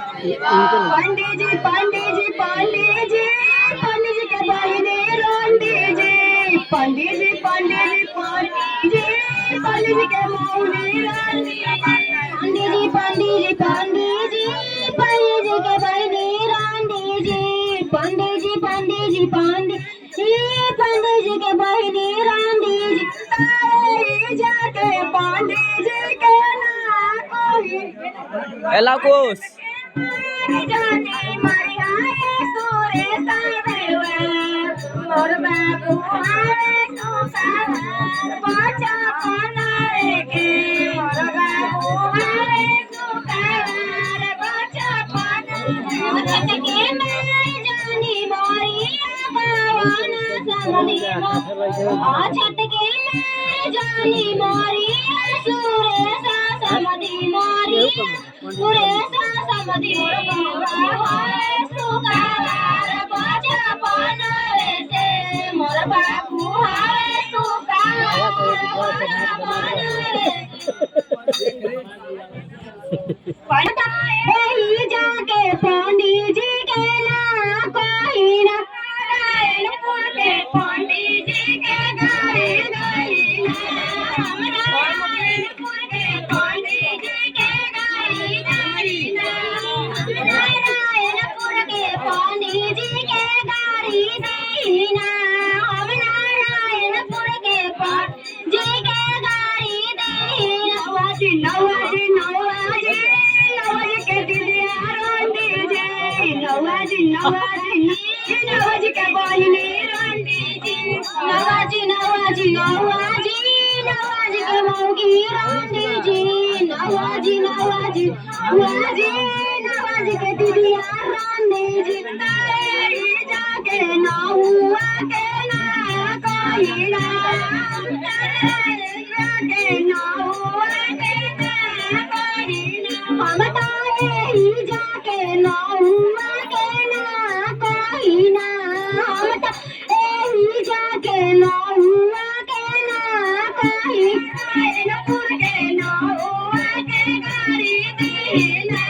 पंडित जी पंडित जी पंडित जी पंडित जी के बहिनी रोंडी जी पंडित जी पंडित जी पंडित जी पंडित जी के मौनी रोंडी पंडित जी पंडित जी पंडित जी पंडित जी के बहिनी रोंडी जी पंडित जी पंडित जी पंडित जी पंडित जी के बहिनी रोंडी जी तारे जाके पंडित जी के ना कोई एला कोस जाने माया सोरे सावेवा मोर बाबू आवे सुसार पाचा पानारे के मोर बाबू आवे सुसार पाचा पानारे के मैं जानी मोरी बावाना समली छट के मैं जानी मोरी सुरे सा समदी मोरी सुरे सा समदी सुकार बाजा पानारे से मोर बाबू हावे सुकार पढ़ता ही जाके पंडित जी के ना कोई ना नारायणपुर के पंडित जी के गाए गई ना नारायणपुर के पंडित जी के गाई गई ना नारायणपुर के पंडित जी के गाड़ी दीना हम नारायणपुर के पंडित जी के गाड़ी दीना नवाजी नवाजी नवाजी नवाजी के दिलिया रोंडी जी नवाजी नवाजी नवाजी के बहिनी रोंडी जी नवाजी नवाजी नवाजी नवाजी के मौगी रोंडी जी नवाजी नवाजी नवाजी नवाजी के दिलिया रोंडी जी तारे जाके ना हुआ के ना कोई ना जाके ना हुआ के ना कोई ना हम तारे जाके ना हुआ के ना कोई ना हम तारे जाके ना हुआ के ना कोई नारायणपुर के ना हुआ के गाड़ी दीना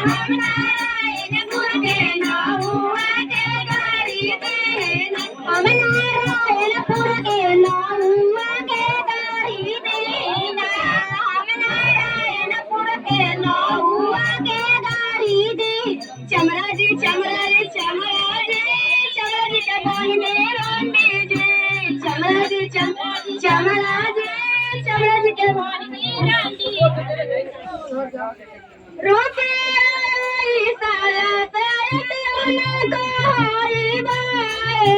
हम नारायणपुर के ना हुआ के गाड़ी दीना हम नारायणपुर के ना हुआ के गाड़ी दीना हम नारायणपुर के ना हुआ के गाड़ी दी चमरा जी चमरा जी चमरा जी चमरा जी के बहिनी रोंडी जी चमरा जी चमरा जी चमरा जी के बहिनी रोंडी रोके साला तेरे उनको हरी बाए